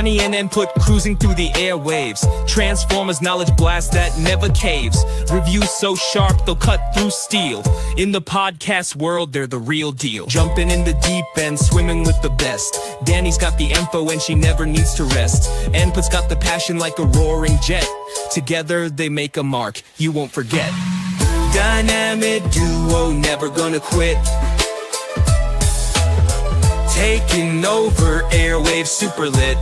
Danni and Input cruising through the airwaves. Transformers knowledge blast that never caves. Reviews so sharp they'll cut through steel. In the podcast world, they're the real deal. Jumping in the deep end, swimming with the best. Danni's got the info and she never needs to rest. Input's got the passion like a roaring jet. Together they make a mark you won't forget. Dynamic duo, never gonna quit. Taking over airwaves, super lit.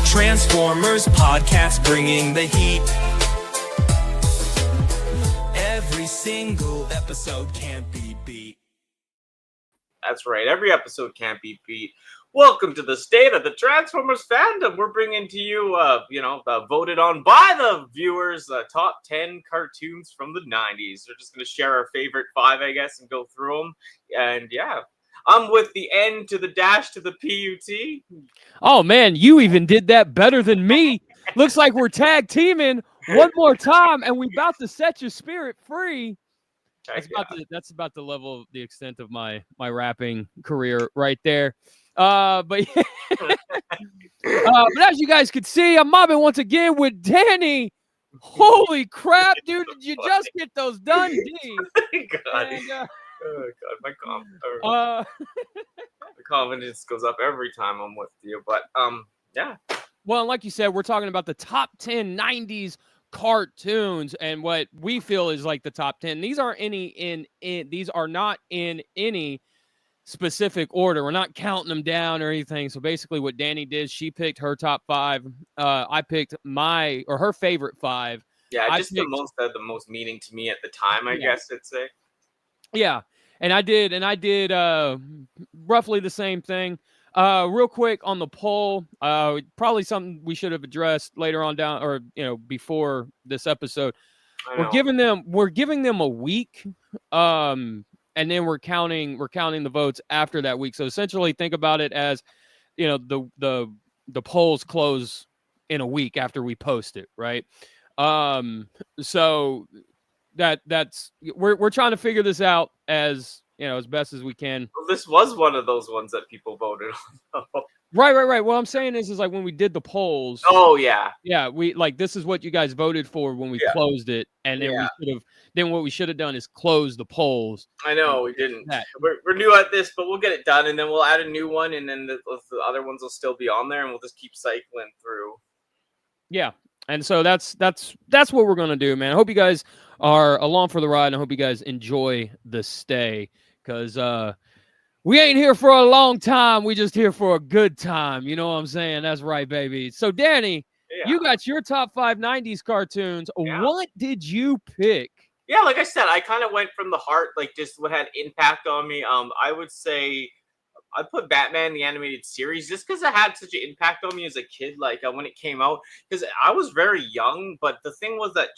Transformers podcast bringing the heat. Every single episode can't be beat. That's right, every episode can't be beat. Welcome to the state of the Transformers fandom. We're bringing to you, voted on by the viewers, top 10 cartoons from the 90s. We're just going to share our favorite 5, I guess, and go through them. And yeah, I'm with the N to the dash to the PUT. Oh, man, you even did that better than me. Looks like we're tag teaming one more time, and we're about to set your spirit free. That's about the level, the extent of my rapping career right there. But as you guys could see, I'm mobbing once again with Danni. Holy crap, dude! Did you just get those done? My confidence goes up every time I'm with you. But yeah. Well, like you said, we're talking about the top 10 90s cartoons and what we feel is like the top 10. These aren't these are not in any specific order. We're not counting them down or anything. So basically what Danni did, she picked her top 5. I picked her favorite 5. Yeah, just the most meaning to me at the time, I guess I'd say. Yeah. And I did roughly the same thing. Real quick on the poll, probably something we should have addressed later on down, or before this episode. We're giving them a week. And then we're counting the votes after that week. So essentially think about it as, the polls close in a week after we post it, right? So that's we're trying to figure this out as best as we can. Well, this was one of those ones that people voted on. Right. What I'm saying is like when we did the polls. Oh yeah. Yeah, we this is what you guys voted for when we closed it, and then what we should have done is close the polls. I know we didn't. We're new at this, but we'll get it done, and then we'll add a new one, and then the other ones will still be on there, and we'll just keep cycling through. Yeah, and so that's what we're gonna do, man. I hope you guys are along for the ride, and I hope you guys enjoy the stay, because we ain't here for a long time. We just here for a good time. You know what I'm saying? That's right, baby. So, Danni, you got your top 5 90s cartoons. Yeah. What did you pick? Yeah, like I said, I kind of went from the heart, like just what had impact on me. I would say I put Batman the Animated Series just because it had such an impact on me as a kid. Like when it came out, because I was very young. But the thing was that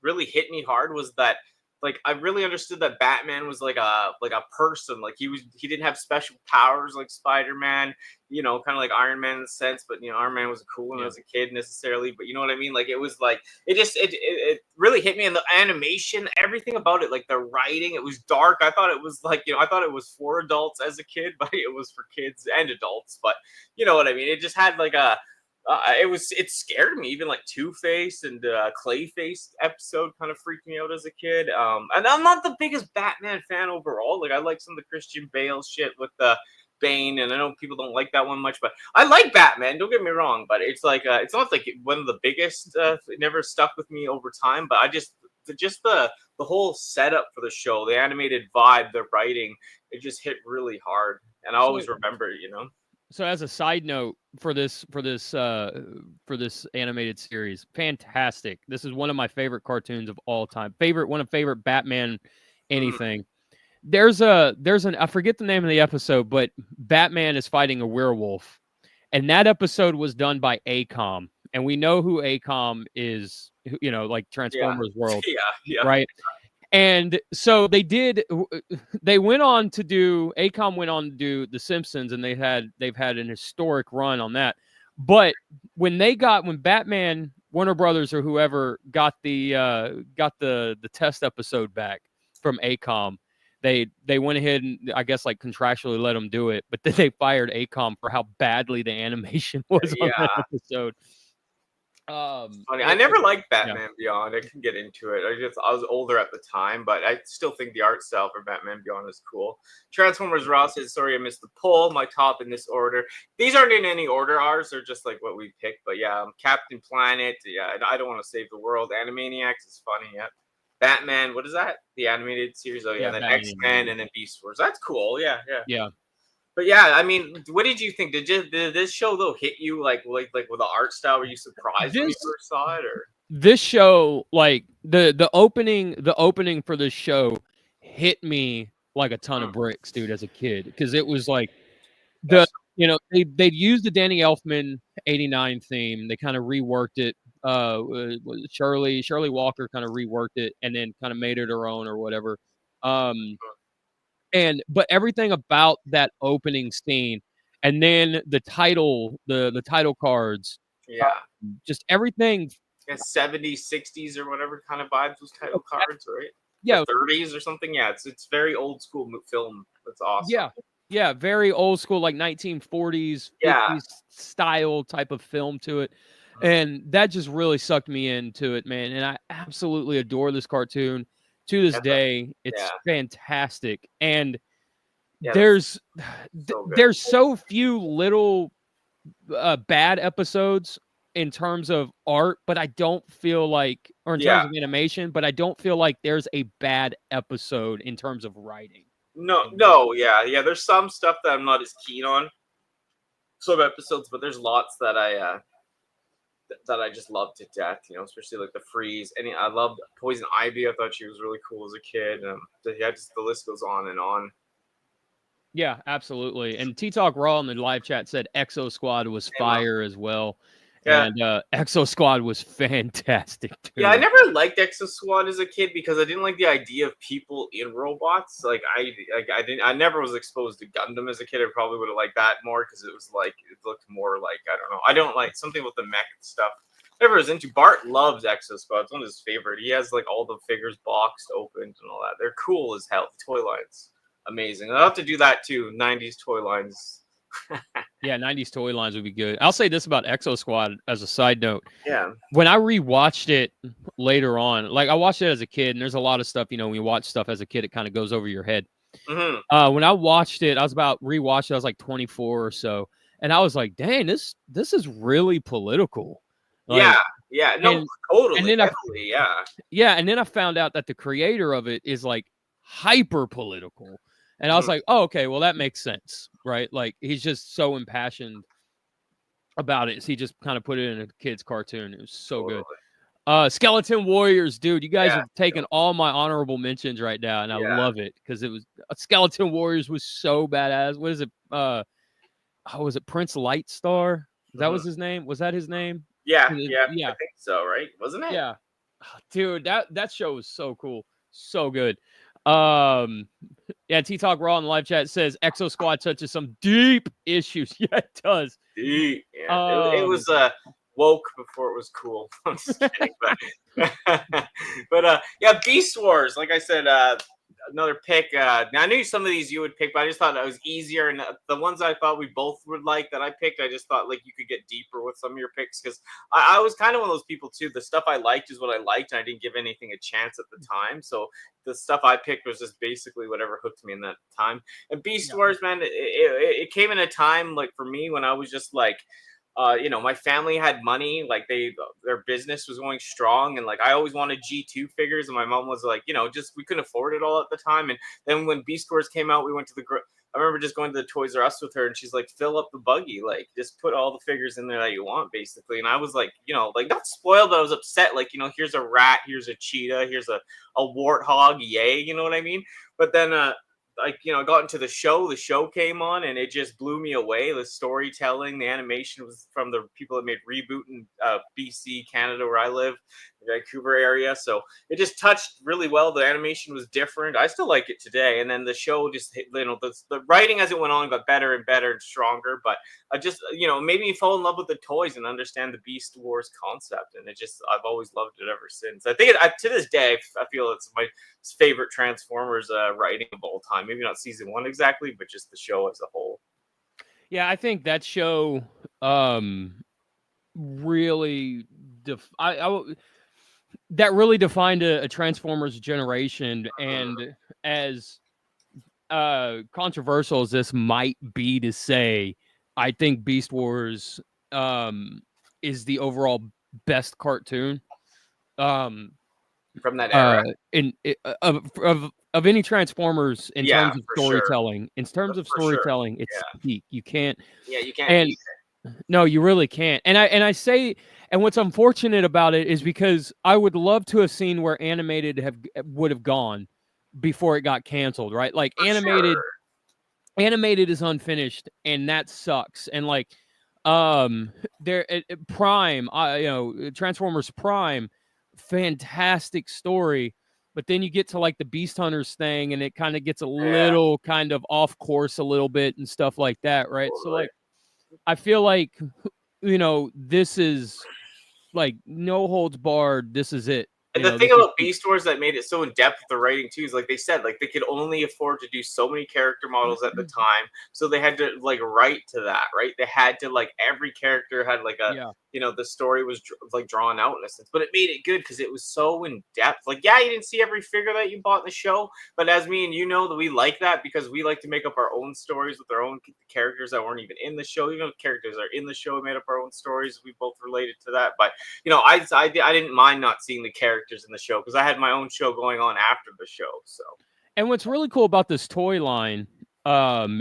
really hit me hard was that. Like I really understood that Batman was like a person. Like he didn't have special powers like Spider-Man, kind of like Iron Man in a sense. But Iron Man was cool when I was a kid necessarily. But you know what I mean? Like it was like it really hit me. And the animation, everything about it, like the writing, it was dark. I thought it was I thought it was for adults as a kid, but it was for kids and adults. But you know what I mean? It just had like a. It scared me. Even like Two-Face and Clayface episode kind of freaked me out as a kid. And I'm not the biggest Batman fan overall. Like I like some of the Christian Bale shit with the Bane, and I know people don't like that one much, but I like Batman. Don't get me wrong, but it's like it's not like one of the biggest. It never stuck with me over time, but I just the whole setup for the show, the animated vibe, the writing, it just hit really hard, and I always remember it. So as a side note for this animated series, fantastic. This is one of my favorite cartoons of all time. One of favorite Batman anything. There's an I forget the name of the episode, but Batman is fighting a werewolf. And that episode was done by ACOM. And we know who ACOM is, like Transformers World. Yeah. Right? And so they went on to do, ACOM went on to do The Simpsons, and they've had an historic run on that. But when Batman, Warner Brothers or whoever got the test episode back from ACOM, they went ahead and I guess like contractually let them do it, but then they fired ACOM for how badly the animation was on that episode. Funny. I never liked Batman Beyond. I can get into it. I was older at the time, but I still think the art style for Batman Beyond is cool. Transformers Raw says, sorry I missed the poll. My top in this order. These aren't in any order, ours. They're just like what we picked. But yeah, Captain Planet. Yeah, I don't want to save the world. Animaniacs is funny. Yeah. Batman, what is that? The animated series? Oh yeah, then X-Men and then Beast Wars. That's cool. Yeah. But yeah, I mean, what did you think? Did this show though hit you like with the art style? Were you surprised when you first saw it, or this show, like the opening for this show hit me like a ton of bricks, dude, as a kid, because it was like they'd used the Danny Elfman '89 theme. They kind of reworked it. Shirley Walker kind of reworked it and then kind of made it her own or whatever. But everything about that opening scene, and then the title cards, just everything. 70s, 60s, or whatever kind of vibes those title cards, right? Yeah, 30s or something. Yeah, it's very old school film. That's awesome. Yeah, very old school, like 1940s, 50s style type of film to it. And that just really sucked me into it, man. And I absolutely adore this cartoon. To this day, it's fantastic. And there's so few little bad episodes in terms of art, but I don't feel like, or in terms of animation, but I don't feel like there's a bad episode in terms of writing. No, there's some stuff that I'm not as keen on. Some episodes, but there's lots that I just loved to death, especially like the Freeze. And I loved Poison Ivy. I thought she was really cool as a kid. Just the list goes on and on. Yeah, absolutely. And T-Talk Raw in the live chat said Exo Squad was fire as well. Yeah. And Exo Squad was fantastic too. Yeah, I never liked Exo Squad as a kid because I didn't like the idea of people in robots. I never was exposed to Gundam as a kid. I probably would have liked that more because it looked more like, I don't know. I don't like something with the mech stuff. Whatever I was into. Bart loves Exo Squad. It's one of his favorite. He has like all the figures boxed, opened, and all that. They're cool as hell. The toy lines, amazing. I'll have to do that too. 90s toy lines. Yeah, 90s toy lines would be good. I'll say this about Exo Squad as a side note. Yeah. When I rewatched it later on, like I watched it as a kid, and there's a lot of stuff, when you watch stuff as a kid, it kind of goes over your head. Mm-hmm. When I watched it, I was rewatched it, I was like 24 or so, and I was like, dang, this is really political. Like, totally. And then definitely, and then I found out that the creator of it is like hyper political. And I was like, oh, okay, well, that makes sense, right? Like, he's just so impassioned about it. So he just kind of put it in a kid's cartoon. It was so good. Skeleton Warriors, dude. You guys have taken all my honorable mentions right now, and I love it because it was Skeleton Warriors was so badass. What is it? Was it Prince Lightstar? That was his name? Was that his name? Yeah. I think so, right? Wasn't it? Yeah. Dude, that show was so cool. So good. T-Talk Raw in the live chat says Exo Squad touches some deep issues. Yeah, it does. Deep. Yeah. It was woke before it was cool. I'm just kidding, but Beast Wars. Like I said, another pick. I knew some of these you would pick, but I just thought that was easier. And the ones I thought we both would like that I picked, I just thought like you could get deeper with some of your picks because I was kind of one of those people too. The stuff I liked is what I liked, and I didn't give anything a chance at the time. So the stuff I picked was just basically whatever hooked me in that time. And Beast Wars, man, it came in a time like for me when I was just like. My family had money, like their business was going strong, and like I always wanted G2 figures, and my mom was like, we couldn't afford it all at the time. And then when Beast Wars came out, we went to I remember just going to the Toys R Us with her, and she's like, fill up the buggy, like just put all the figures in there that you want, basically. And I was like, not spoiled, but I was upset, like, here's a rat, here's a cheetah, here's a warthog, yay, you know what I mean? But then I got into the show came on, and it just blew me away. The storytelling, the animation was from the people that made Reboot in BC, Canada, where I live. Vancouver area. So it just touched really well. The animation was different. I still like it today. And then the show just, the writing as it went on got better and better and stronger. But I just, made me fall in love with the toys and understand the Beast Wars concept. And I've always loved it ever since. I think to this day, I feel it's my favorite Transformers writing of all time. Maybe not season 1 exactly, but just the show as a whole. Yeah, I think that show really that really defined a Transformers generation. And as controversial as this might be to say, I think Beast Wars is the overall best cartoon from that era of any Transformers in terms of sure. storytelling. In terms of storytelling, it's peak. You can't. Yeah, you can't. No, you really can't. And I say, and what's unfortunate about it is because I would love to have seen where animated would have gone before it got canceled, right? Like animated is unfinished, and that sucks. And like there Prime, Transformers Prime, fantastic story, but then you get to like the Beast Hunters thing and it kind of gets a little kind of off course a little bit and stuff like that, right? So like I feel like this is like no holds barred, this is it. And the thing about Beast Wars that made it so in depth with the writing too is, like they said, like they could only afford to do so many character models at the time, so they had to like write to that, right? They had to like every character had like a the story was like drawn out in a sense, but it made it good because it was so in depth. Like you didn't see every figure that you bought in the show, but as me and that we like that because we like to make up our own stories with our own characters that weren't even in the show. Even if characters are in the show, we made up our own stories. We both related to that, but I didn't mind not seeing the characters in the show because I had my own show going on after the show. So, and what's really cool about this toy line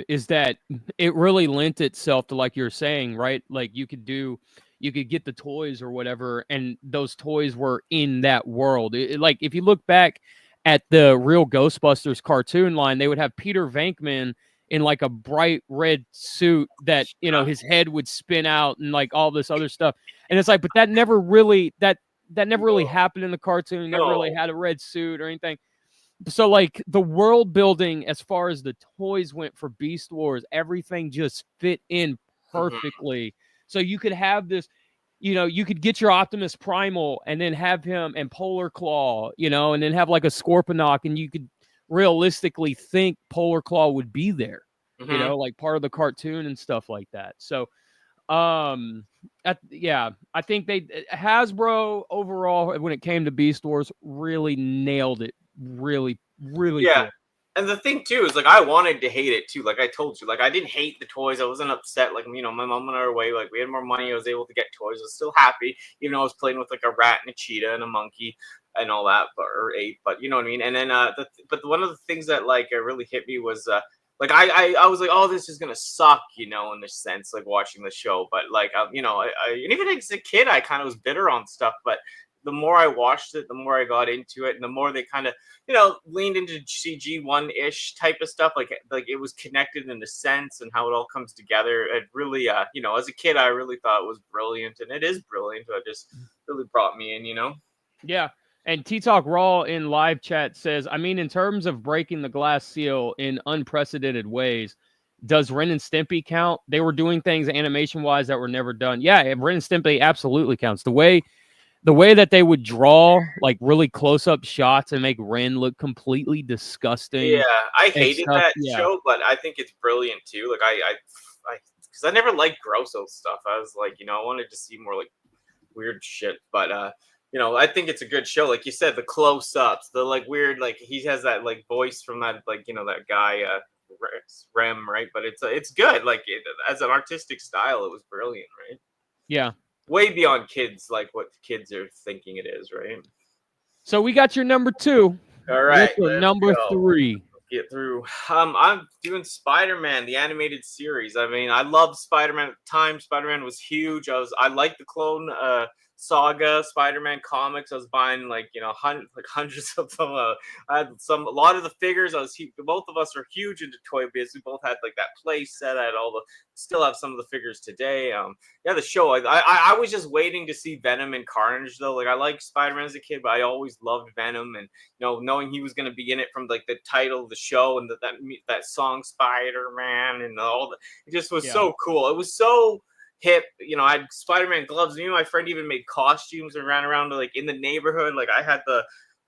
is that it really lent itself to, like you're saying, right? Like you could get the toys or whatever, and those toys were in that world. Like if you look back at the real Ghostbusters cartoon line, they would have Peter Venkman in like a bright red suit that his head would spin out and like all this other stuff. And it's like, but that never really happened in the cartoon. Never really had a red suit or anything. So like the world building as far as the toys went for Beast Wars, everything just fit in perfectly. So you could have this, you could get your Optimus Primal and then have him and Polar Claw, and then have like a Scorponok, and you could realistically think Polar Claw would be there, like part of the cartoon and stuff like that. So I think Hasbro overall, when it came to Beast Wars, really nailed it. Really good. And the thing too is, like, I wanted to hate it too. Like I told you, like I didn't hate the toys. I wasn't upset. Like, my mom and I were away. Like we had more money. I was able to get toys. I was still happy, even though I was playing with like a rat and a cheetah and a monkey and all that, or ape. But you know what I mean. And then, but one of the things that like really hit me was like I was like, oh, this is gonna suck, in this sense, like watching the show. But like, and even as a kid, I kind of was bitter on stuff, but the more I watched it, the more I got into it, and the more they kind of, leaned into CG1-ish type of stuff. Like it was connected in a sense, and how it all comes together. It really, as a kid, I really thought it was brilliant, and it is brilliant. It just really brought me in, Yeah. And T-Talk Raw in live chat says, I mean, in terms of breaking the glass seal in unprecedented ways, does Ren and Stimpy count? They were doing things animation-wise that were never done. Yeah, Ren and Stimpy absolutely counts. The way that they would draw like really close-up shots and make Ren look completely disgusting. Yeah, I hated that show, but I think it's brilliant too. Like because I never liked gross out stuff. I was like, I wanted to see more like weird shit. But I think it's a good show. Like you said, the close-ups, the like weird, like he has that like voice from that, like that guy Rem, right? But it's good. Like as an artistic style, it was brilliant, right? Yeah. Way beyond kids, like what kids are thinking it is, right? So we got your number 2. All right, number 3. Get through. I'm doing Spider-Man, the animated series. I mean, I loved Spider-Man at the time. Spider-Man was huge. I liked the clone Saga Spider-Man comics. I was buying like hundreds of them. I had a lot of the figures. Both of us are huge into toy biz. We both had like that play set. I had still have some of the figures today. Yeah, the show. I was just waiting to see Venom and Carnage though. Like I liked Spider-Man as a kid, but I always loved Venom, and knowing he was going to be in it from like the title of the show and that song Spider-Man and all that, it just was so cool. It was so hip. I had Spider-Man gloves. Me and my friend even made costumes and ran around like in the neighborhood. Like I had the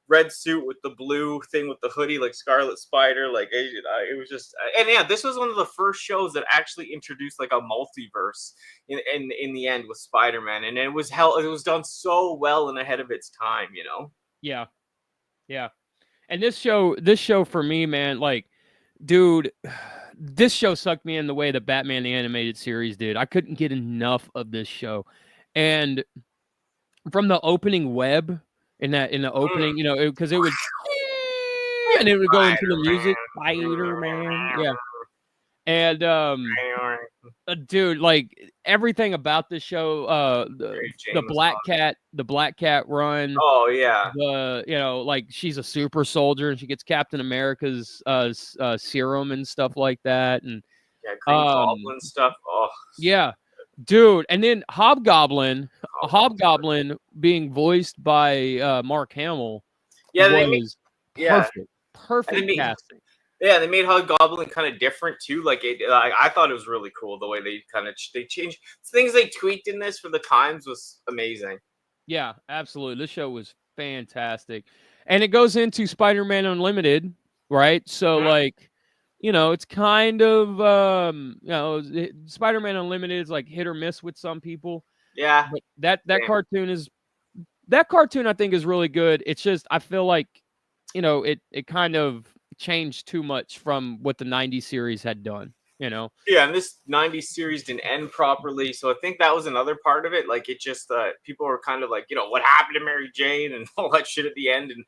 red suit with the blue thing with the hoodie, like Scarlet Spider. Like it was just, and yeah, this was one of the first shows that actually introduced like a multiverse in the end with Spider-Man, and it was done so well and ahead of its time. Yeah. And this show for me, man, like, dude, this show sucked me in the way that Batman the Animated Series did. I couldn't get enough of this show, and from the opening web in the opening, because it would, and it would go into the music, Spider-Man, yeah, and dude, like everything about the show, the Black Cat run. Oh yeah. Like she's a super soldier and she gets Captain America's serum and stuff like that, and Green Goblin stuff. Oh yeah, dude. And then Hobgoblin being voiced by Mark Hamill. Yeah, perfect casting. Yeah, they made Hobgoblin kind of different too. Like I thought it was really cool the way they changed things. They tweaked in this for the times was amazing. Yeah, absolutely. This show was fantastic, and it goes into Spider-Man Unlimited, right? So like, it's kind of Spider-Man Unlimited is like hit or miss with some people. Yeah, but that cartoon I think is really good. It's just I feel like it kind of changed too much from what the 90s series had done, Yeah, and this 90s series didn't end properly, so I think that was another part of it. Like it just people were kind of like, what happened to Mary Jane and all that shit at the end, and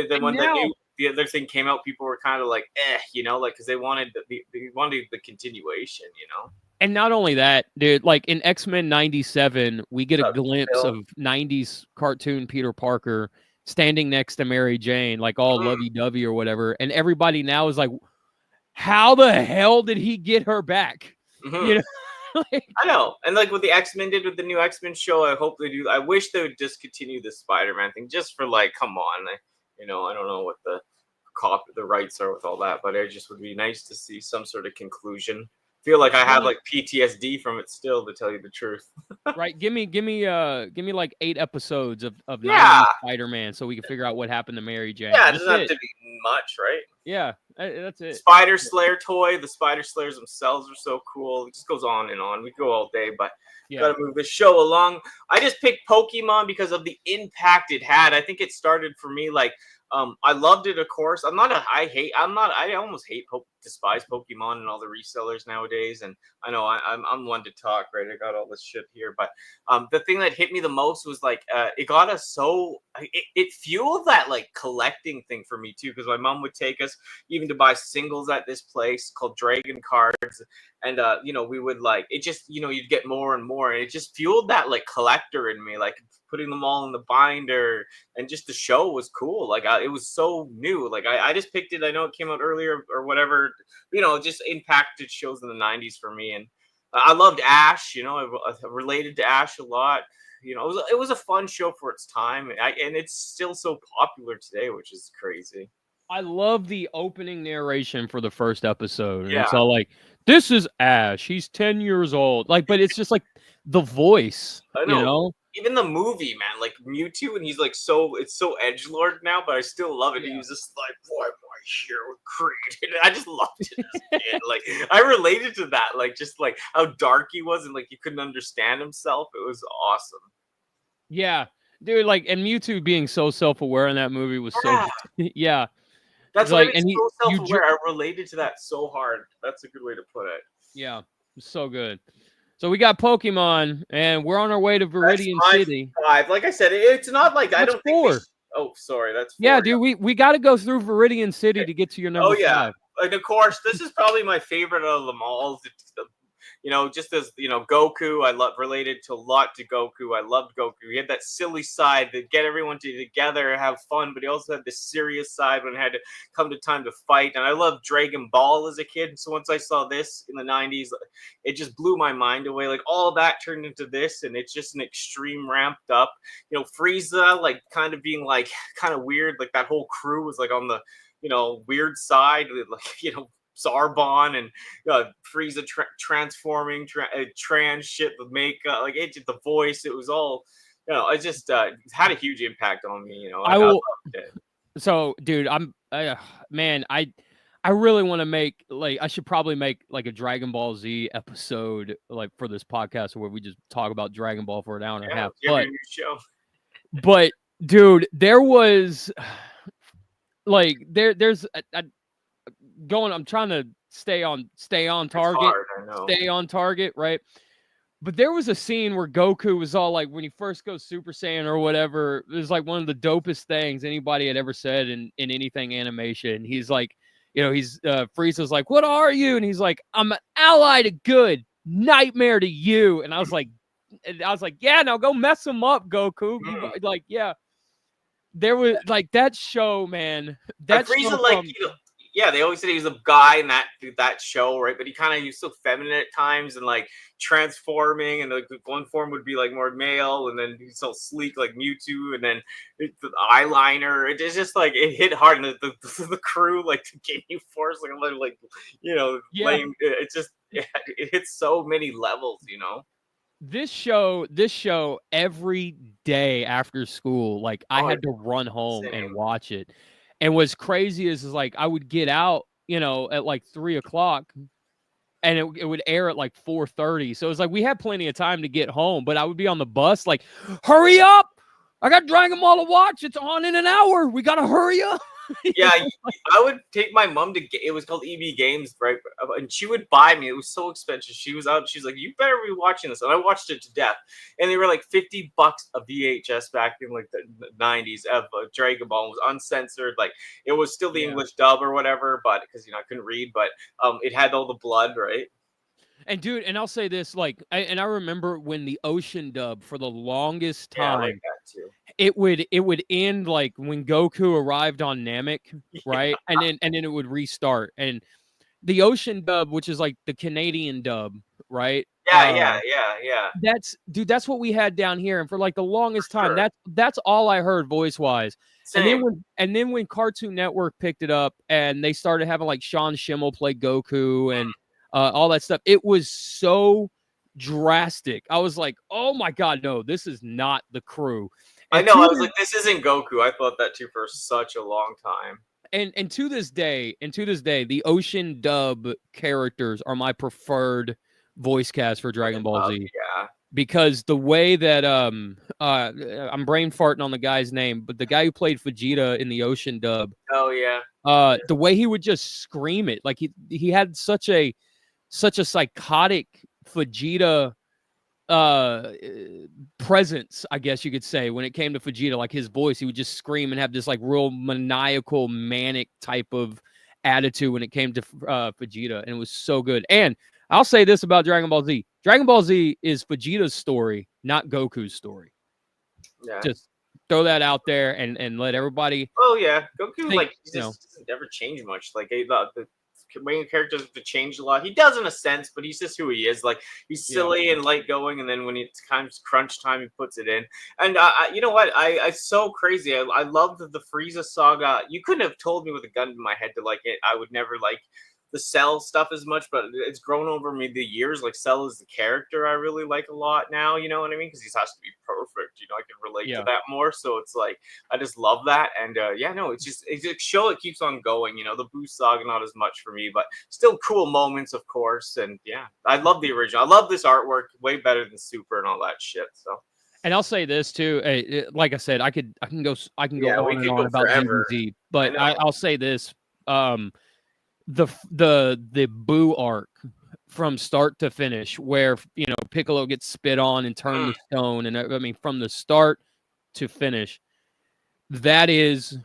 then when the other thing came out, people were kind of like, like because they wanted the continuation, And not only that, dude, like in X-Men 97, we get a glimpse of 90s cartoon Peter Parker standing next to Mary Jane, like all lovey-dovey or whatever. And everybody now is like, how the hell did he get her back? I know. And like what the X-Men did with the new X-Men show, I hope they do. I wish they would discontinue the Spider-Man thing just for like, come on. I don't know what the rights are with all that, but it just would be nice to see some sort of conclusion. Feel like I have like PTSD from it still, to tell you the truth. Right. Give me like 8 episodes of 90s Spider-Man so we can figure out what happened to Mary Jane. Yeah, it doesn't have to be much, right? Yeah, that's it. Spider Slayer toy. The Spider Slayers themselves are so cool. It just goes on and on. We go all day, but gotta move the show along. I just picked Pokemon because of the impact it had. I think it started for me like I loved it, of course. I almost despise Pokemon and all the resellers nowadays. And I know I'm one to talk, right? I got all this shit here, but the thing that hit me the most was like it got us it fueled that like collecting thing for me too, because my mom would take us even to buy singles at this place called Dragon Cards, and we would like it just you'd get more and more, and it just fueled that like collector in me, like putting them all in the binder, and just the show was cool. Like it was so new. Like I just picked it. I know it came out earlier or whatever. Just impacted shows in the 90s for me, and I loved Ash. I related to Ash a lot. It was a fun show for its time, and it's still so popular today, which is crazy. I love the opening narration for the first episode. And it's all like, this is Ash. He's 10 years old. Like, but it's just like the voice, I know. Even the movie, man, like Mewtwo, and he's like it's so edgelord now, but I still love it. Yeah. He was just like, why am I here with Creed? I just loved it as a kid. Like I related to that, like just like how dark he was and like he couldn't understand himself. It was awesome. Yeah, dude, like, and Mewtwo being so self-aware in that movie was so yeah. That's like, and he's so self-aware. I related to that so hard. That's a good way to put it. Yeah, so good. So we got Pokemon, and we're on our way to Viridian City. 5. Like I said, it's not like that's I don't 4. think. Oh, sorry, that's 4. Yeah, dude. We got to go through Viridian City to get to your number 5. And of course, this is probably my favorite of them all. just as Goku, I love related to a lot to Goku. I loved Goku. He had that silly side that get everyone together, have fun, but he also had this serious side when it had to come to time to fight. And I loved Dragon Ball as a kid. So once I saw this in the 90s, it just blew my mind away. Like all that turned into this, and it's just an extreme ramped up. Frieza like kind of being like kind of weird. Like that whole crew was like on the weird side, like Zarbon and Frieza transforming trans shit with makeup, like it, the voice, it was all it just had a huge impact on me. I loved it. So, dude, man, I really want to make I should probably make like a Dragon Ball Z episode like for this podcast where we just talk about Dragon Ball for an hour and a half. But dude, there was like there's I'm trying to stay on target. Stay on target, right? But there was a scene where Goku was all like, when he first goes Super Saiyan or whatever, it was like one of the dopest things anybody had ever said in anything animation. He's like, Frieza's like, "What are you?" And he's like, "I'm an ally to good, nightmare to you." And I was like, "Yeah, now go mess him up, Goku." Like, yeah. There was like that show, man. That Frieza, they always said he was a guy in that show, right? But he was so feminine at times and like transforming, and like one form would be like more male, and then he's so sleek like Mewtwo, and then the eyeliner. It's just like it hit hard, and the crew like the Gaming Force lame. It just it hits so many levels, This show every day after school, like I had to run home and watch it. And what's crazy is like I would get out, at like 3:00, and it would air at like 4:30. So it was like we had plenty of time to get home, but I would be on the bus like, "Hurry up! I got Dragon Ball to watch. It's on in an hour. We gotta hurry up." Yeah, I would take my mom to it was called EB Games, right? And she would buy me. It was so expensive. She was out. She's like, "You better be watching this." And I watched it to death. And they were like $50 a VHS back in like the 90s of Dragon Ball. It was uncensored. Like it was still the English dub or whatever, but because I couldn't read, but it had all the blood, right? And dude, and I'll say this, like, I remember when the Ocean dub for the longest time, I like that too. It would end like when Goku arrived on Namek, right? And then it would restart. And the Ocean dub, which is like the Canadian dub, right? Yeah. That's what we had down here. And for like the longest time, that's all I heard voice wise. Same. And then when Cartoon Network picked it up and they started having like Sean Schimmel play Goku and all that stuff, it was so drastic. I was like, "Oh my God, no, this is not the crew." And I know. I was like, "This isn't Goku." I thought that too for such a long time. And to this day, the Ocean dub characters are my preferred voice cast for Dragon Ball Z. Yeah. Because the way that I'm brain farting on the guy's name, but the guy who played Vegeta in the Ocean dub. Oh yeah. The way he would just scream it, like he had such a psychotic Vegeta presence, I guess you could say, when it came to Vegeta. Like his voice, he would just scream and have this like real maniacal, manic type of attitude when it came to Vegeta, and it was so good. And I'll say this about Dragon Ball Z: Dragon Ball Z is Vegeta's story, not Goku's story. Yeah. Just throw that out there and let everybody. Oh yeah, Goku doesn't never change much. Like the main character doesn't change a lot. He does in a sense, but he's just who he is. Like he's silly and light going, and then when it's kind of crunch time, he puts it in. And you know what? I so crazy. I loved the Frieza saga. You couldn't have told me with a gun to my head to like it. I would never like the Cell stuff as much, but it's grown over me the years. Like Cell is the character I really like a lot now, you know what I mean? Because he has to be perfect, I can relate to that more. So it's like I just love that. And it's a show that keeps on going. The Boo saga not as much for me, but still cool moments, of course. And yeah, I love the original. I love this artwork way better than Super and all that shit. So. And I'll say this too. Like I said, I can go on and on about DBZ, but I'll say this. The Boo arc from start to finish, where Piccolo gets spit on and turned to stone, and I mean from the start to finish, that is,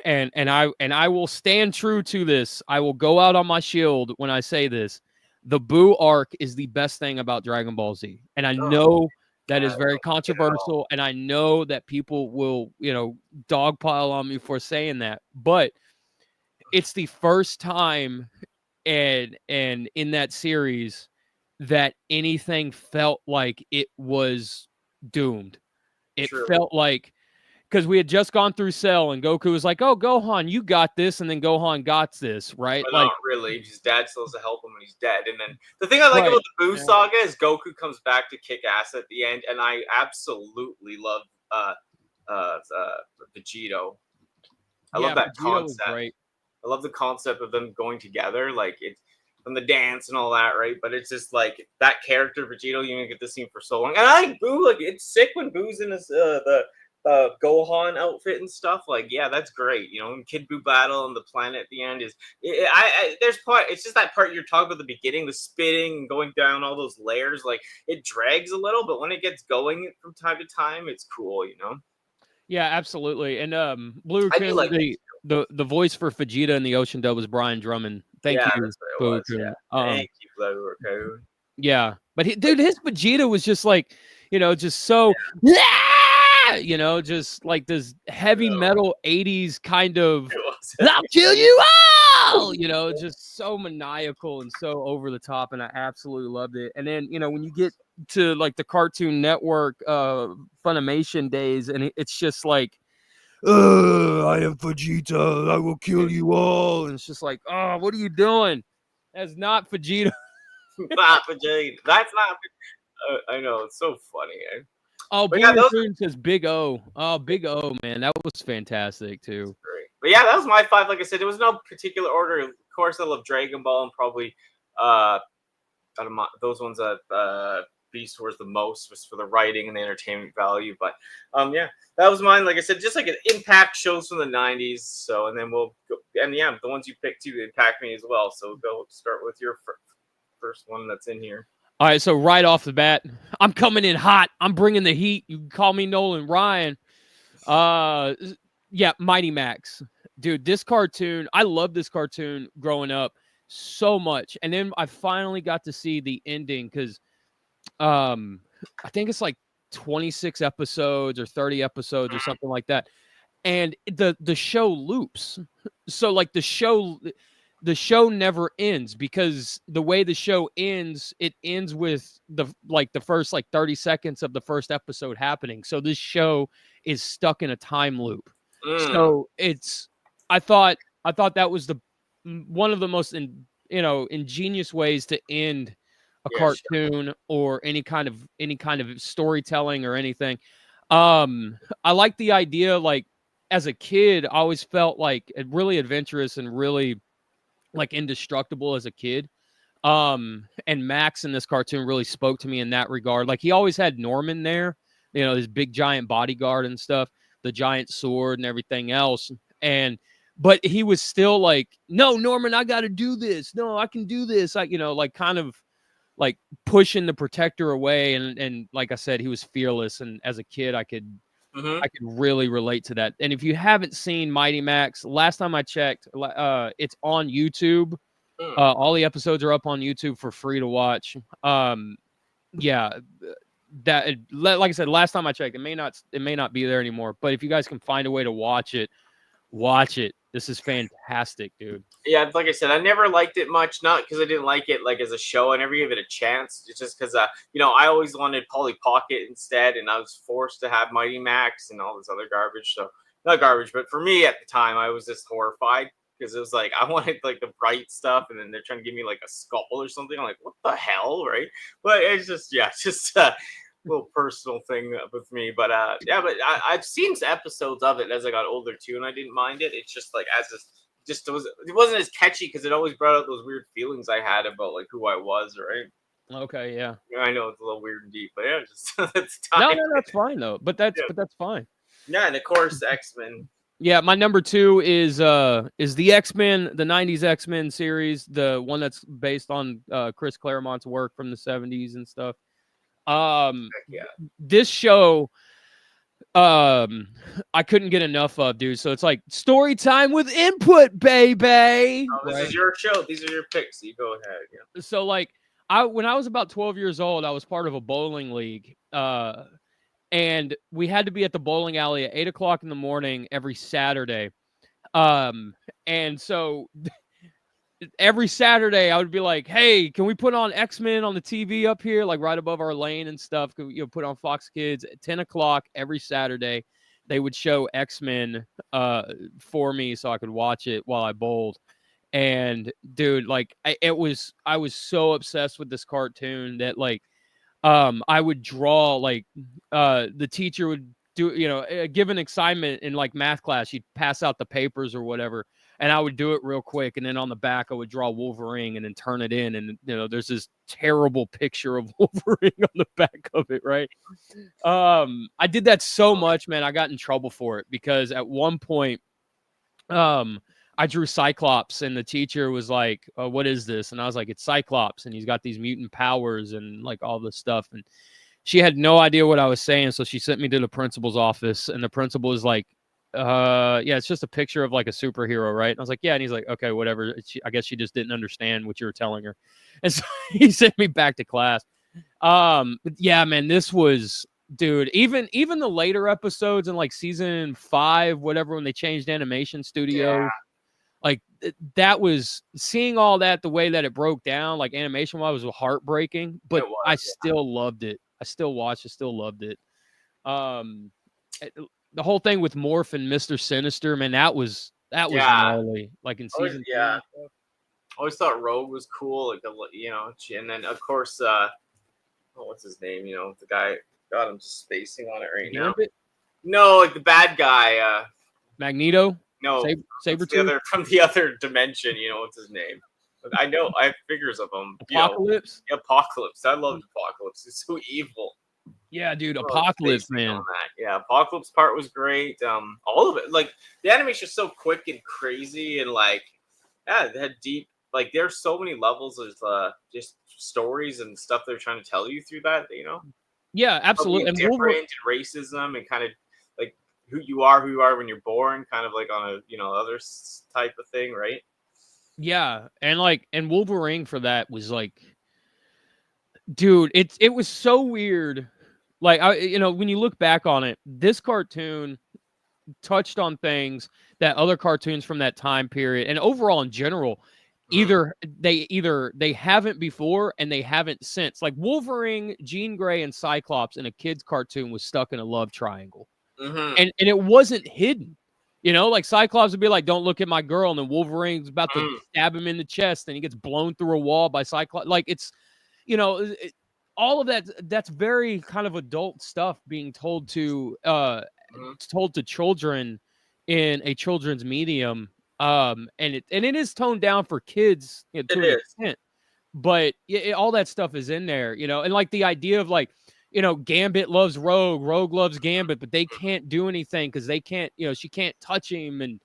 and I will stand true to this. I will go out on my shield when I say this. the Boo arc is the best thing about Dragon Ball Z. And I know that is very controversial, and I know that people will, dogpile on me for saying that. But it's the first time and in that series that anything felt like it was doomed. It felt like, because we had just gone through Cell and Goku was like, "Oh, Gohan, you got this," and then Gohan got this, right? But Like, not really. His dad still has to help him when he's dead. And then the thing I like about the Boo saga is Goku comes back to kick ass at the end, and I absolutely love Vegito. I love that concept. I love the concept of them going together, like it's from the dance and all that, right? But it's just like that character Vegito, you didn't get to see him for so long. And I like Boo, like it's sick when Boo's in his the Gohan outfit and stuff. Like, yeah, that's great. And Kid Buu battle on the planet at the end is there's part. It's just that part you're talking about at the beginning, the spitting and going down all those layers. Like it drags a little, but when it gets going from time to time, it's cool. Yeah, absolutely. And Blue Raccoon, the voice for Vegeta in the Ocean dub was Brian Drummond. Thank you, Blue Raccoon. Thank you, Blue Raccoon. Yeah, but dude, his Vegeta was just like, just so, just like this heavy metal 80s kind of, I'll kill you all, just so maniacal and so over the top. And I absolutely loved it. And then, when you get to like the Cartoon Network Funimation days, and it's just like, I am Vegeta, I will kill you all. And it's just like, oh, what are you doing? That's not Vegeta. Not Vegeta. That's not. I know, it's so funny. Oh, Blue Raccoon says Big O. Oh, Big O, man, that was fantastic too. Great. But yeah, that was my 5. Like I said, there was no particular order. Of course, I love Dragon Ball and probably those ones that Beast Wars the most was for the writing and the entertainment value. But yeah, that was mine. Like I said, just like an impact shows from the 90s. So, and then we'll go, and yeah, the ones you picked too impact me as well. So go start with your first one that's in here. All right, so right off the bat, I'm coming in hot. I'm bringing the heat. You can call me Nolan Ryan. Yeah, Mighty Max. Dude, this cartoon, I love this cartoon growing up so much. And then I finally got to see the ending because I think it's like 26 episodes or 30 episodes or something like that. And the show loops. So like the show never ends because the way the show ends, it ends with the first 30 seconds of the first episode happening. So this show is stuck in a time loop. So I thought that was one of the most ingenious ways to end a cartoon or any kind of storytelling or anything. I like the idea, like as a kid, I always felt like really adventurous and really like indestructible as a kid. And Max in this cartoon really spoke to me in that regard. Like he always had Norman there, his big giant bodyguard and stuff, the giant sword and everything else. But he was still like, no, Norman, I got to do this. No, I can do this. Like kind of like pushing the protector away. And like I said, he was fearless. And as a kid, I could really relate to that. And if you haven't seen Mighty Max, last time I checked, it's on YouTube. All the episodes are up on YouTube for free to watch. Yeah, that, like I said, last time I checked, it may not be there anymore. But if you guys can find a way to watch it, watch it. This is fantastic, dude. Yeah, like I said, I never liked it much. Not because I didn't like it like as a show. I never gave it a chance. It's just because I always wanted Polly Pocket instead, and I was forced to have Mighty Max and all this other garbage. So not garbage, but for me at the time, I was just horrified because it was like I wanted like the bright stuff, and then they're trying to give me like a skull or something. I'm like, what the hell, right? But it's just little personal thing with me, but I've seen episodes of it as I got older too, and I didn't mind it. It's just like it wasn't as catchy because it always brought out those weird feelings I had about like who I was, right? Okay, yeah. I know it's a little weird and deep, but yeah, just that's time. No, that's fine though. But that's fine. Yeah, and of course X-Men. Yeah, my number 2 is the X-Men, the 90s X-Men series, the one that's based on Chris Claremont's work from the 70s and stuff. This show, I couldn't get enough of, dude. So it's like story time with input, baby. Oh, this is your show. These are your picks. You go ahead. Yeah. So like when I was about 12 years old, I was part of a bowling league. And we had to be at the bowling alley at 8 o'clock in the morning every Saturday. And so every Saturday I would be like, hey, can we put on X-Men on the TV up here, like right above our lane and stuff? Could we, put on Fox Kids at 10 o'clock every Saturday. They would show X-Men for me so I could watch it while I bowled. And dude, like I was so obsessed with this cartoon that like I would draw like the teacher would do, give an assignment in like math class. She'd pass out the papers or whatever, and I would do it real quick. And then on the back, I would draw Wolverine and then turn it in. And there's this terrible picture of Wolverine on the back of it, right? I did that so much, man. I got in trouble for it because at one point, I drew Cyclops, and the teacher was like, what is this? And I was like, it's Cyclops, and he's got these mutant powers and like all this stuff. And she had no idea what I was saying, so she sent me to the principal's office, and the principal was like, yeah, it's just a picture of like a superhero, right? And I was like, yeah. And he's like, okay, whatever. I guess she just didn't understand what you were telling her. And so he sent me back to class. But yeah, man, this was... Dude, even the later episodes in like season 5, whatever, when they changed animation studio, like that was seeing all that the way that it broke down, like animation wise, was heartbreaking. But I still loved it. I still watched. I still loved it. The whole thing with Morph and Mr. Sinister, man, that was gnarly. Like in season 2. I always thought Rogue was cool, like and then of course, what's his name? The guy. God, I'm just spacing on it right now. No, like the bad guy. Magneto? No, Sabretooth? From the other dimension. What's his name? I know. I have figures of him. Apocalypse? Apocalypse. I love Apocalypse. It's so evil. Yeah, dude. Apocalypse, man. Yeah, Apocalypse part was great. All of it. Like, the animation is so quick and crazy and, like, yeah, it had deep... Like, there's so many levels of just stories and stuff they're trying to tell you through that, Yeah, absolutely. And different and racism and kind of like who you are when you're born, kind of like on a other type of thing, right? Yeah, and Wolverine for that was like, dude, it was so weird. Like when you look back on it, this cartoon touched on things that other cartoons from that time period and overall in general either they haven't before and they haven't since. Like Wolverine, Jean Grey, and Cyclops in a kid's cartoon was stuck in a love triangle. And it wasn't hidden. Like Cyclops would be like, don't look at my girl, and then Wolverine's about to stab him in the chest and he gets blown through a wall by Cyclops. Like it's all of that's very kind of adult stuff being told to children in a children's medium. And it is toned down for kids to an extent, but all that stuff is in there, and like the idea of like, Gambit loves Rogue loves Gambit, but they can't do anything because they can't, she can't touch him and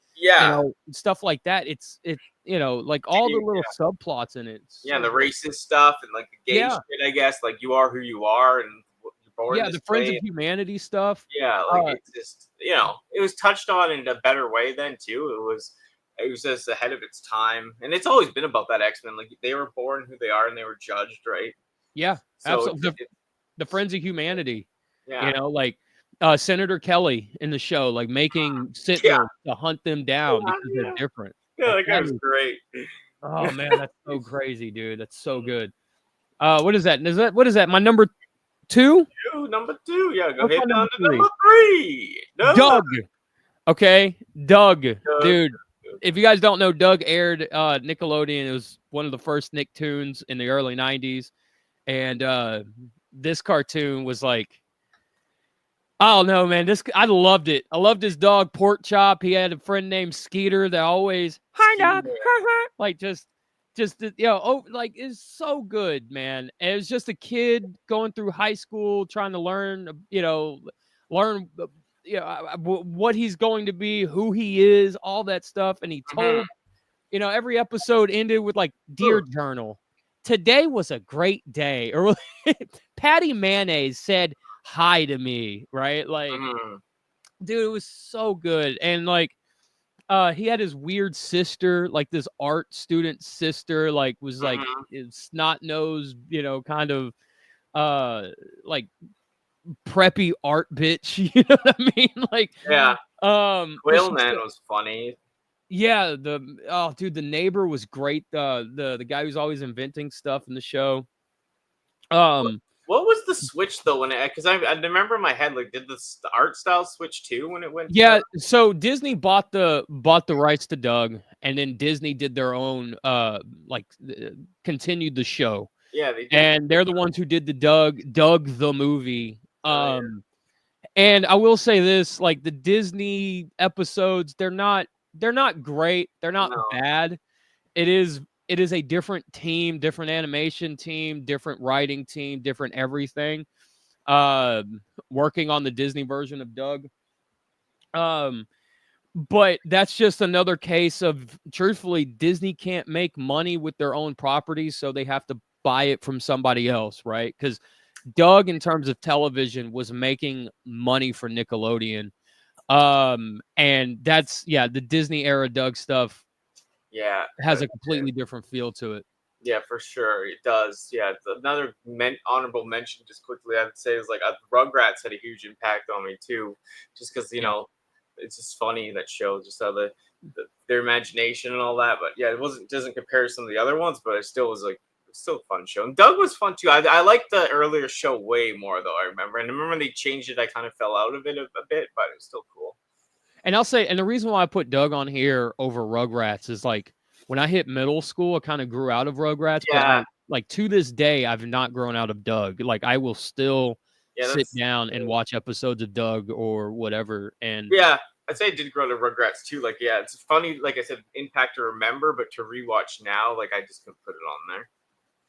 stuff like that. It's like all the little subplots in it. Yeah, the racist stuff and like the gay shit, I guess, like you are who you are and you're born this the Friends way. of Humanity stuff. Yeah, like it's just it was touched on in a better way then too. It was just ahead of its time, and it's always been about that X-Men. Like they were born who they are, and they were judged, right? Yeah, so absolutely. The Friends of Humanity. Yeah, like Senator Kelly in the show, like making Sitler to hunt them down because they're different. Yeah, that guy was great. Oh man, that's so crazy, dude. That's so good. What is that? What is that? My number 2? Number 2. Yeah, go ahead down to number 3. Doug. Okay, Doug, dude. If you guys don't know, Doug aired Nickelodeon. It was one of the first Nicktoons in the early 90s. And this cartoon was like, oh no, man, I loved it. I loved his dog Pork Chop. He had a friend named Skeeter that always, hi Doug, like just like it's so good, man. And it was just a kid going through high school trying to learn what he's going to be, who he is, all that stuff. And he told, every episode ended with like, Dear Journal, today was a great day. Or Patty Mayonnaise said hi to me, right? Like, dude, it was so good. And like he had his weird sister, like this art student sister, like was like Mhm. snot nosed, kind of like preppy art bitch. You know what I mean? Like Yeah, but Quail Man was funny. yeah, the neighbor was great. The guy who's always inventing stuff in the show. What Um what was the switch though when it? Because I remember in my head, like, did the art style switch too when it went to? yeah, so Disney bought the rights to Doug, and then Disney did their own continued the show. Yeah, they did. And they're the ones who did the Doug the movie. Yeah. And I will say this, like the Disney episodes, they're not great. They're not No. bad. It is a different team, different animation team, different writing team, different everything. Working on the Disney version of Doug. Um, but that's just another case of, truthfully, Disney can't make money with their own properties, so they have to buy it from somebody else, right? Because Doug, in terms of television, was making money for Nickelodeon. And that's, the Disney era Doug stuff Yeah. has a completely different feel to it. Yeah, for sure, it does. Yeah, it's another honorable mention. Just quickly, I would say is like Rugrats had a huge impact on me too, just because Yeah. it's just funny that show, just how their imagination and all that. But yeah, doesn't compare to some of the other ones, but it still was like it's still a fun show. And Doug was fun too. I liked the earlier show way more though. I remember, and I remember when they changed it. I kind of fell out of it a bit, but it was still cool. And I'll say, and the reason why I put Doug on here over Rugrats is like when I hit middle school, I kind of grew out of Rugrats, but Yeah, like to this day, I've not grown out of Doug. Like I will still yeah, sit that's down and watch episodes of Doug or whatever. And yeah. I'd say I did grow to Rugrats too. Like, yeah, it's funny. Like I said, impact to remember, but to rewatch now, like I just couldn't put it on there.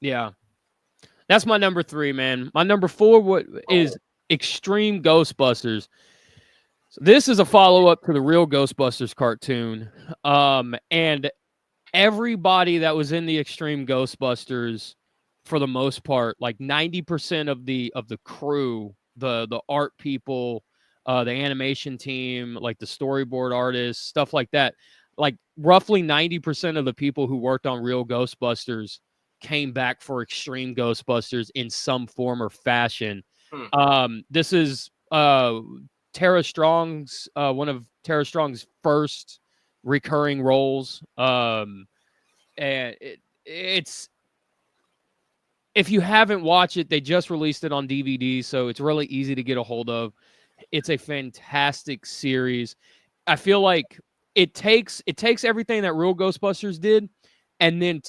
yeah, that's my number 3, man. My number 4 is Extreme Ghostbusters. So this is a follow-up to the real Ghostbusters cartoon. And everybody that was in the Extreme Ghostbusters, for the most part, like 90% of the crew, the art people, the animation team, like the storyboard artists, stuff like that, like roughly 90% of the people who worked on real Ghostbusters came back for Extreme Ghostbusters in some form or fashion. This is Tara Strong's one of Tara Strong's first recurring roles. And it's, if you haven't watched it, they just released it on DVD, so it's really easy to get a hold of. It's a fantastic series. I feel like it takes everything that real Ghostbusters did and then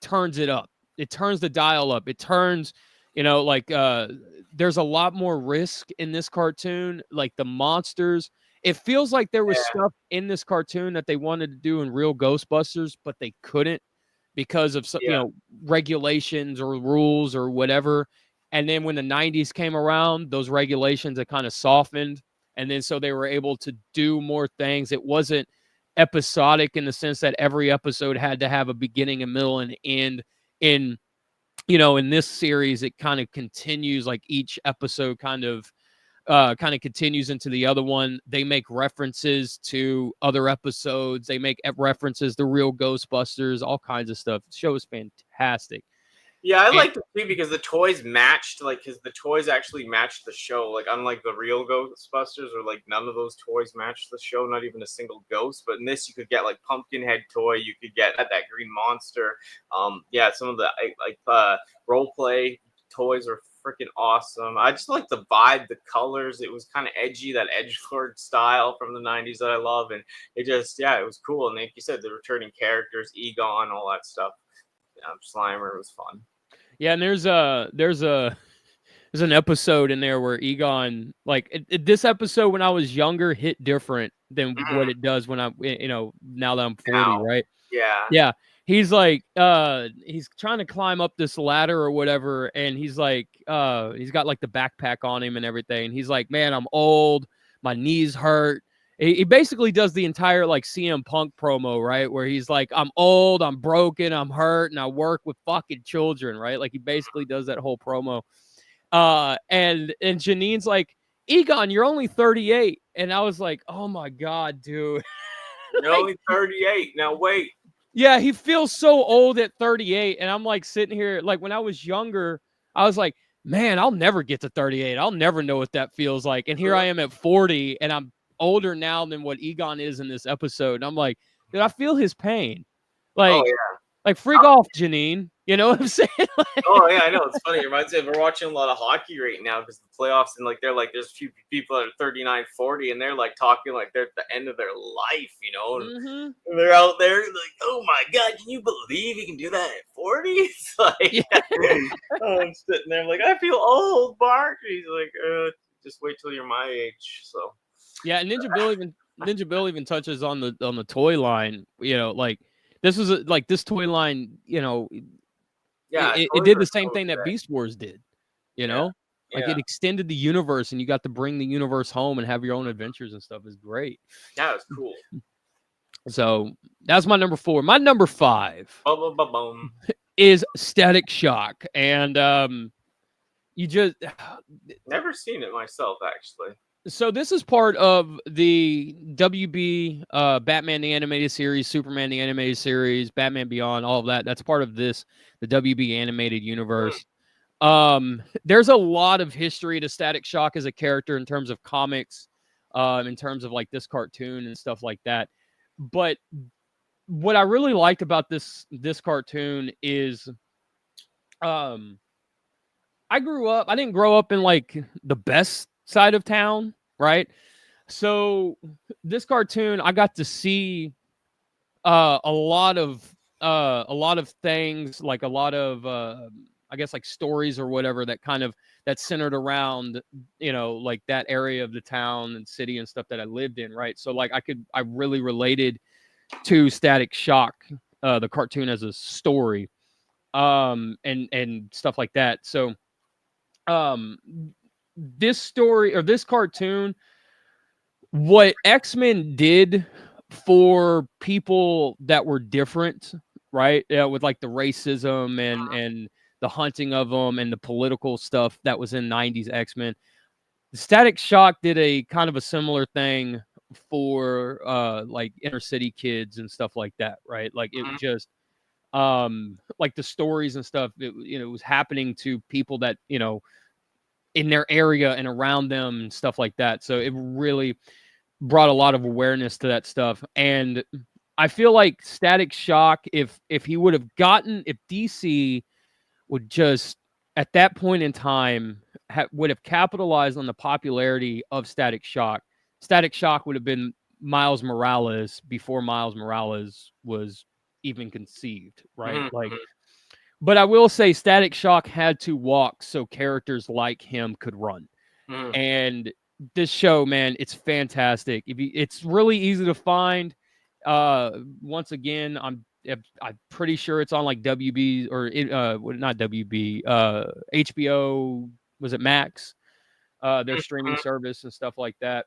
turns it up. It turns the dial up. It turns, there's a lot more risk in this cartoon. Like the monsters, it feels like there was stuff in this cartoon that they wanted to do in real Ghostbusters, but they couldn't because of some, regulations or rules or whatever. And then when the 90s came around, those regulations had kind of softened. And then so they were able to do more things. It wasn't episodic in the sense that every episode had to have a beginning, a middle, and end. In this series, it kind of continues, like each episode kind of continues into the other one. They make references to other episodes. They make references to real Ghostbusters, all kinds of stuff. The show is fantastic. Yeah, I liked it too because the toys matched, like, because the toys actually matched the show. Like, unlike the real Ghostbusters, or like none of those toys matched the show, not even a single ghost. But in this, you could get like Pumpkinhead toy, you could get that green monster. Yeah, some of the role play toys are freaking awesome. I just like the vibe, the colors. It was kind of edgy, that edgelord style from the 90s that I love, and it just, it was cool. And like you said, the returning characters, Egon, all that stuff. Slimer was fun. Yeah, and there's an episode in there where Egon, like this episode when I was younger, hit different than what it does when I'm, now that I'm 40, right? Yeah. Yeah. He's like, he's trying to climb up this ladder or whatever, and he's like, he's got like the backpack on him and everything. And he's like, man, I'm old, my knees hurt. He basically does the entire like CM Punk promo, right? Where he's like, I'm old, I'm broken, I'm hurt, and I work with fucking children, right? Like he basically does that whole promo. And Janine's like, Egon, you're only 38. And I was like, oh my God, dude. You're only 38. Now wait. Yeah, he feels so old at 38. And I'm like sitting here, like when I was younger, I was like, man, I'll never get to 38. I'll never know what that feels like. And here I am at 40, and I'm older now than what Egon is in this episode. And I'm like, dude, I feel his pain. Oh Like, yeah. freak off, Janine. You know what I'm saying? Oh yeah, I know. It's funny. It reminds me of, we're watching a lot of hockey right now because the playoffs, and like they're like, there's a few people that are 39, 40, and they're like talking like they're at the end of their life, you know. And they're out there like, oh my God, can you believe you can do that at 40? It's like, I'm sitting there like, I feel old, Bart. He's like, just wait till you're my age. So yeah, and Ninja Bill even touches on the toy line. You know, like this was like this toy line. You know, yeah, it did the same thing that Beast Wars did. You know, like yeah. it extended the universe, and you got to bring the universe home and have your own adventures and stuff. Is great. That was cool. So that's my number 4. My number 5 is Static Shock, and you just never seen it myself, actually. So this is part of the WB Batman the Animated Series, Superman the Animated Series, Batman Beyond, all of that. That's part of the WB Animated Universe. There's a lot of history to Static Shock as a character in terms of comics, in terms of like this cartoon and stuff like that. But what I really liked about this cartoon is, I didn't grow up in like the best side of town, right? So this cartoon, I got to see a lot of things, like a lot of I guess like stories or whatever that centered around, you know, like that area of the town and city and stuff that I lived in, right? So like I really related to Static Shock, the cartoon, as a story, and stuff like that. So this story or this cartoon, what X-Men did for people that were different, right? Yeah, with like the racism and the hunting of them and the political stuff that was in 90s X-Men. Static Shock did a kind of a similar thing for like inner city kids and stuff like that, right? Like it just like the stories and stuff, it was happening to people that, you know, in their area and around them and stuff like that. So it really brought a lot of awareness to that stuff. And I feel like Static Shock, if he would have gotten, if DC would just at that point in time would have capitalized on the popularity of Static Shock would have been Miles Morales before Miles Morales was even conceived, right? Like, but I will say Static Shock had to walk so characters like him could run. And this show, man, it's fantastic. It's really easy to find. Once again, I'm pretty sure it's on like WB or not WB, HBO, was it Max? Their streaming service and stuff like that.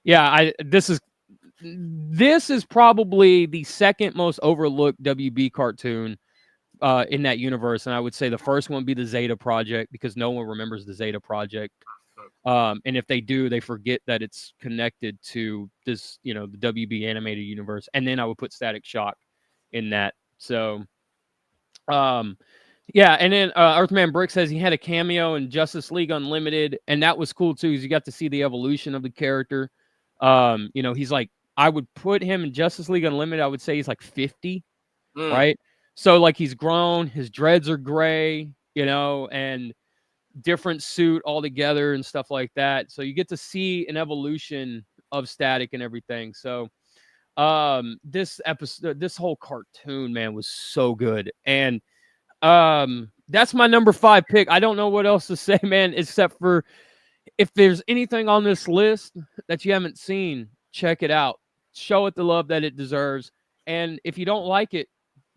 Yeah, this is probably the second most overlooked WB cartoon in that universe, and I would say the first one would be the Zeta Project, because no one remembers the Zeta Project. And if they do, they forget that it's connected to this, you know, the WB animated universe. And then I would put Static Shock in that. So, yeah. And then Earthman Brick says he had a cameo in Justice League Unlimited, and that was cool too, because you got to see the evolution of the character. You know, he's like, I would put him in Justice League Unlimited, I would say he's like 50, right? So like he's grown, his dreads are gray, you know, and different suit altogether and stuff like that. So you get to see an evolution of Static and everything. So this episode, this whole cartoon, man, was so good. And that's my number 5 pick. I don't know what else to say, man, except for if there's anything on this list that you haven't seen, check it out. Show it the love that it deserves. And if you don't like it,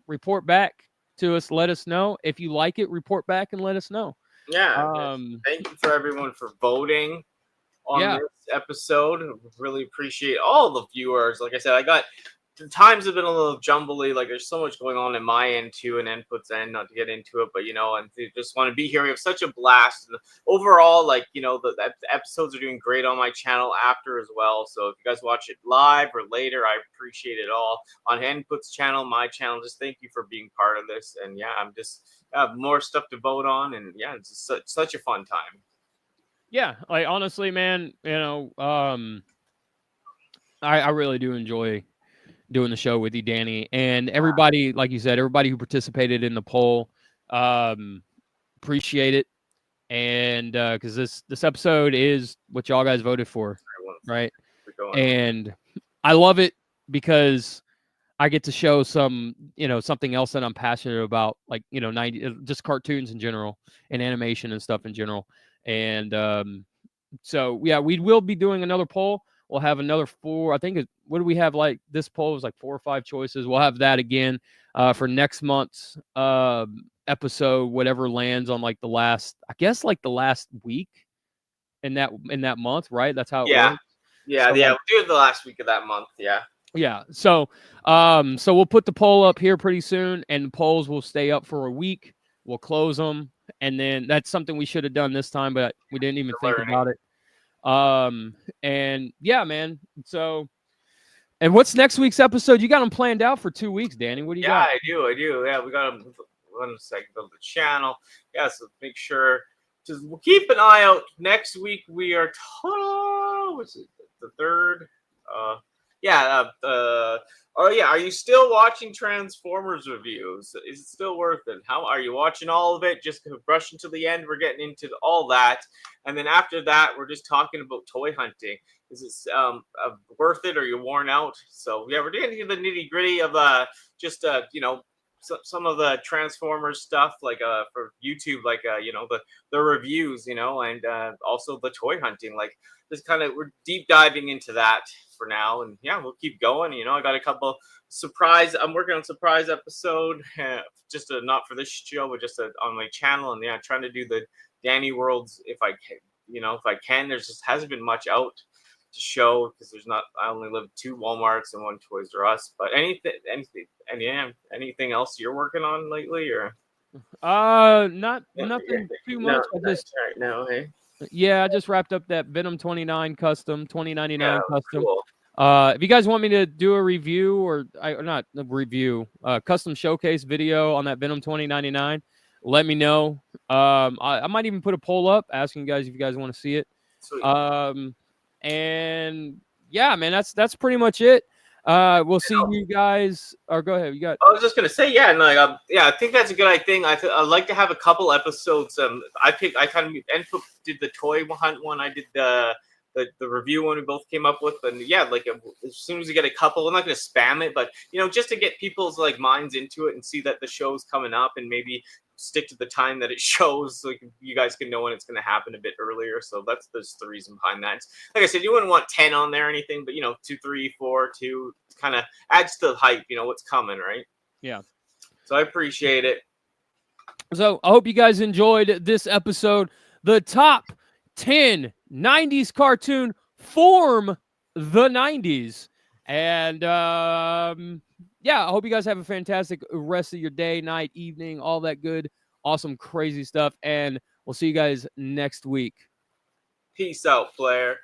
report back to us. Let us know. If you like it, report back and let us know. Yeah. Thank you for everyone for voting on this episode. Really appreciate all the viewers. Like I said, I got the times have been a little jumbly. Like there's so much going on in my end too, and Input's end. Not to get into it, but and just want to be here. We have such a blast. And overall, like the episodes are doing great on my channel after as well. So if you guys watch it live or later, I appreciate it all. On Input's channel, my channel, just thank you for being part of this. And yeah, I'm just have more stuff to vote on, and yeah, it's just such a fun time. Yeah, like honestly, man, I really do enjoy doing the show with you, Danny, and everybody, like you said, everybody who participated in the poll, appreciate it. And because this episode is what y'all guys voted for, right? And I love it because I get to show something else that I'm passionate about, like just cartoons in general and animation and stuff in general. And so yeah, we will be doing another poll. We'll have another 4. I think what do we have? Like this poll was like 4 or 5 choices. We'll have that again for next month's episode, whatever lands on like the last week in that month, right? That's how it works. Yeah, we'll do it the last week of that month. Yeah. So we'll put the poll up here pretty soon, and the polls will stay up for a week. We'll close them, and then that's something we should have done this time, but we didn't even think about it. And yeah, man. So, and what's next week's episode? You got them planned out for 2 weeks, Danny. What do you got? Yeah, I do. Yeah, we got them. 1 second of the channel. Yeah, so make sure just we'll keep an eye out. Next week we are what's it? The 3rd. Are you still watching Transformers reviews? Is it still worth it? How are you watching all of it? Just rushing to the end. We're getting into all that, and then after that, we're just talking about toy hunting. Is it worth it, or you're worn out? So yeah, we're getting into the nitty gritty of just some of the Transformers stuff, like for YouTube, like the reviews, and also the toy hunting. Like this we're deep diving into that for now, and yeah, we'll keep going. I got a couple surprise. I'm working on a surprise episode, just not for this show, but just on my channel, and yeah, trying to do the Danny Worlds if I can. If I can. There's just hasn't been much out to show because there's not. I only live 2 Walmarts and 1 Toys R Us. But anything else you're working on lately, or nothing too much. No, just right now, hey. Yeah, I just wrapped up that Venom 29 custom, 2099 custom. Cool. If you guys want me to do a review or not a review, custom showcase video on that Venom 2099, let me know. I might even put a poll up asking you guys if you guys want to see it. Sweet. And yeah, man, that's pretty much it. We'll see you guys. Or go ahead. You got. I was just gonna say, yeah, no, I think that's a good thing. I'd like to have a couple episodes. I kind of did the toy hunt one. I did the review one we both came up with, and yeah, like as soon as you get a couple, I'm not gonna spam it, but just to get people's minds into it and see that the show's coming up, and maybe stick to the time that it shows, so you guys can know when it's going to happen a bit earlier. So that's the reason behind that. Like I said, you wouldn't want 10 on there or anything, but 2, 3, 4, 2 kind of adds to the hype. What's coming, right? Yeah. So I appreciate it. So I hope you guys enjoyed this episode. The top 10 90s cartoon form the 90s, and yeah, I hope you guys have a fantastic rest of your day, night, evening, all that good, awesome, crazy stuff. And we'll see you guys next week. Peace out, Blair.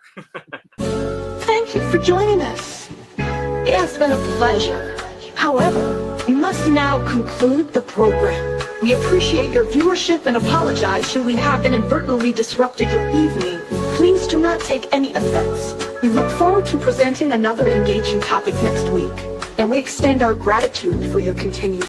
Thank you for joining us. It has been a pleasure. However, we must now conclude the program. We appreciate your viewership and apologize should we have inadvertently disrupted your evening. Please do not take any offense. We look forward to presenting another engaging topic next week, and we extend our gratitude for your continued